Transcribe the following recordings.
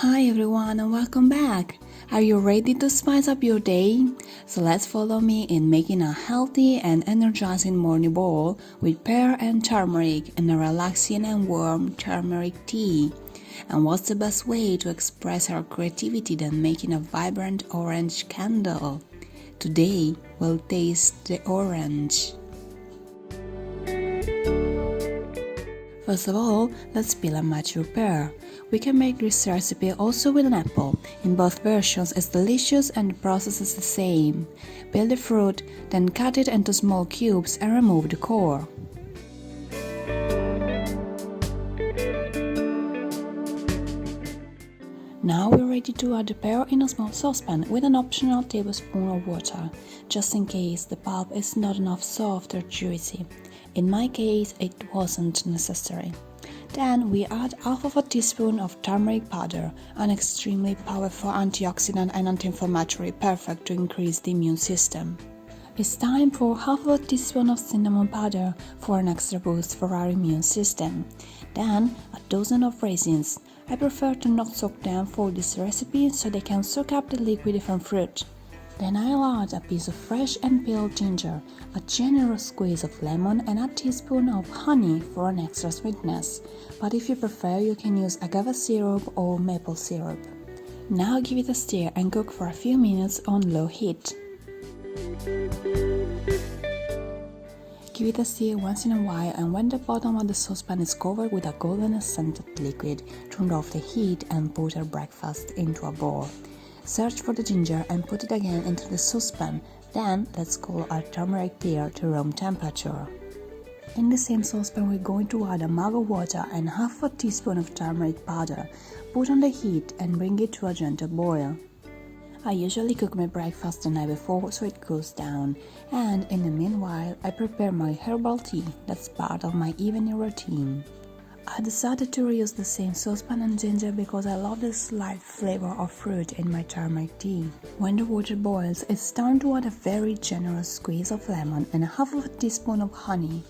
Hi everyone and welcome back! Are you ready to spice up your day? So let's follow me in making a healthy and energizing morning bowl with pear and turmeric and a relaxing and warm turmeric tea. And what's the best way to express our creativity than making a vibrant orange candle? Today we'll taste the orange. First of all, let's peel and mature pear. We can make this recipe also with an apple. In both versions it's delicious and the process is the same. Peel the fruit, then cut it into small cubes and remove the core. Now we're ready to add the pear in a small saucepan with an optional tablespoon of water, just in case the pulp is not enough soft or juicy. In my case, it wasn't necessary. Then we add half of a teaspoon of turmeric powder, an extremely powerful antioxidant and anti-inflammatory perfect to increase the immune system. It's time for half of a teaspoon of cinnamon powder for an extra boost for our immune system. Then a dozen of raisins. I prefer to not soak them for this recipe so they can soak up the liquid from fruit. Then I'll add a piece of fresh and peeled ginger, a generous squeeze of lemon and a teaspoon of honey for an extra sweetness. But if you prefer, you can use agave syrup or maple syrup. Now give it a stir and cook for a few minutes on low heat. Give it a stir once in a while, and when the bottom of the saucepan is covered with a golden scented liquid, turn off the heat and put your breakfast into a bowl. Search for the ginger and put it again into the saucepan. Then let's cool our turmeric tea to room temperature. In the same saucepan we're going to add a mug of water and half a teaspoon of turmeric powder. Put on the heat and bring it to a gentle boil. I usually cook my breakfast the night before so it cools down, and in the meanwhile I prepare my herbal tea that's part of my evening routine. I decided to reuse the same saucepan and ginger because I love the slight flavor of fruit in my turmeric tea. When the water boils, it's time to add a very generous squeeze of lemon and half of a teaspoon of honey.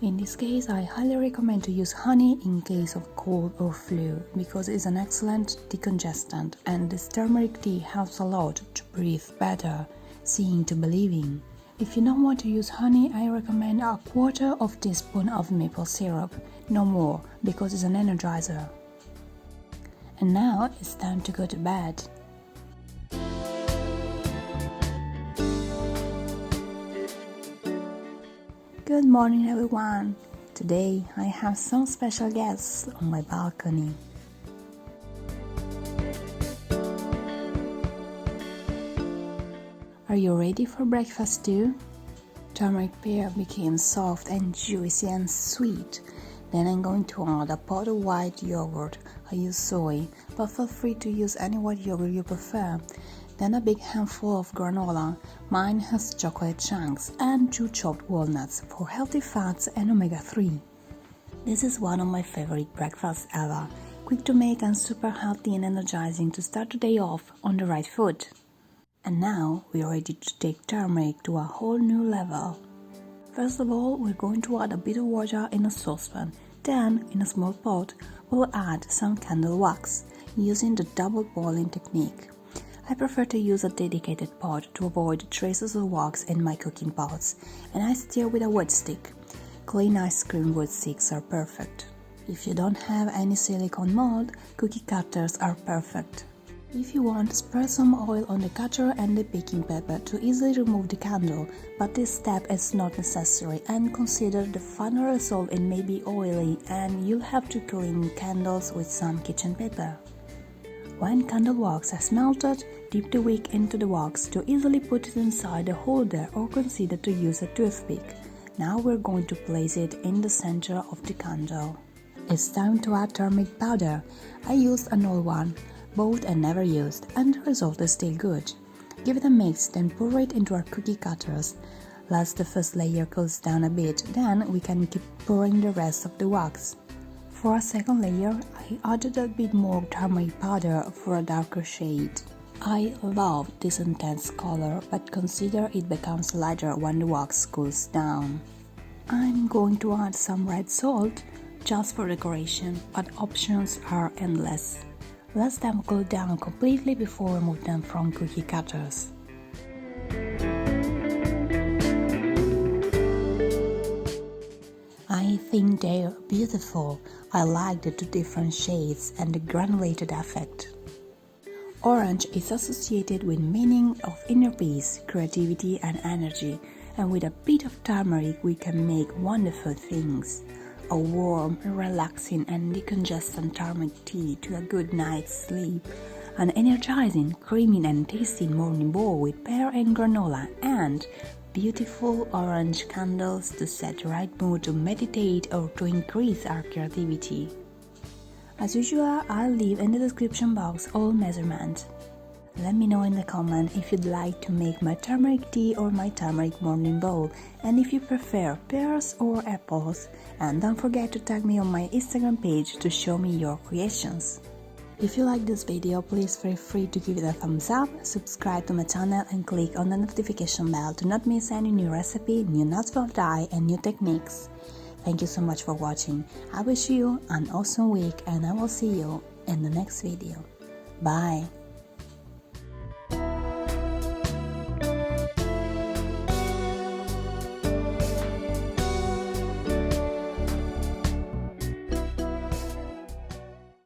In this case, I highly recommend to use honey in case of cold or flu because it's an excellent decongestant and this turmeric tea helps a lot to breathe better, seeing to believing. If you don't want to use honey, I recommend a quarter of a teaspoon of maple syrup, no more, because it's an energizer. And now it's time to go to bed. Good morning everyone! Today I have some special guests on my balcony. Are you ready for breakfast too? Turmeric pear became soft and juicy and sweet. Then I'm going to add a pot of white yogurt. I use soy, but feel free to use any white yogurt you prefer. Then a big handful of granola. Mine has chocolate chunks and 2 chopped walnuts for healthy fats and omega-3. This is one of my favorite breakfasts ever. Quick to make and super healthy and energizing to start the day off on the right foot. And now we are ready to take turmeric to a whole new level. First of all, we're going to add a bit of water in a saucepan. Then, in a small pot, we'll add some candle wax, using the double boiling technique. I prefer to use a dedicated pot to avoid traces of wax in my cooking pots, and I stir with a wood stick. Clean ice cream wood sticks are perfect. If you don't have any silicone mold, cookie cutters are perfect. If you want, spread some oil on the cutter and the baking paper to easily remove the candle, but this step is not necessary, and consider the final result it may be oily and you'll have to clean candles with some kitchen paper. When candle wax has melted, dip the wick into the wax to easily put it inside the holder or consider to use a toothpick. Now we're going to place it in the center of the candle. It's time to add turmeric powder. I used an old one. Both are never used, and the result is still good. Give it a mix, then pour it into our cookie cutters. Once the first layer cools down a bit, then we can keep pouring the rest of the wax. For a second layer, I added a bit more turmeric powder for a darker shade. I love this intense color, but consider it becomes lighter when the wax cools down. I'm going to add some red salt, just for decoration, but options are endless. Let them cool down completely before remove them from cookie cutters. I think they're beautiful. I like the two different shades and the granulated effect. Orange is associated with meaning of inner peace, creativity and energy, and with a bit of turmeric we can make wonderful things. A warm, relaxing and decongestant turmeric tea to a good night's sleep, an energizing, creamy and tasty morning bowl with pear and granola, and beautiful orange candles to set the right mood to meditate or to increase our creativity. As usual, I'll leave in the description box all measurements. Let me know in the comment if you'd like to make my turmeric tea or my turmeric morning bowl, and if you prefer pears or apples, and don't forget to tag me on my Instagram page to show me your creations. If you like this video, please feel free to give it a thumbs up, subscribe to my channel and click on the notification bell to not miss any new recipe, new knots for dye and new techniques. Thank you so much for watching. I wish you an awesome week and I will see you in the next video. Bye!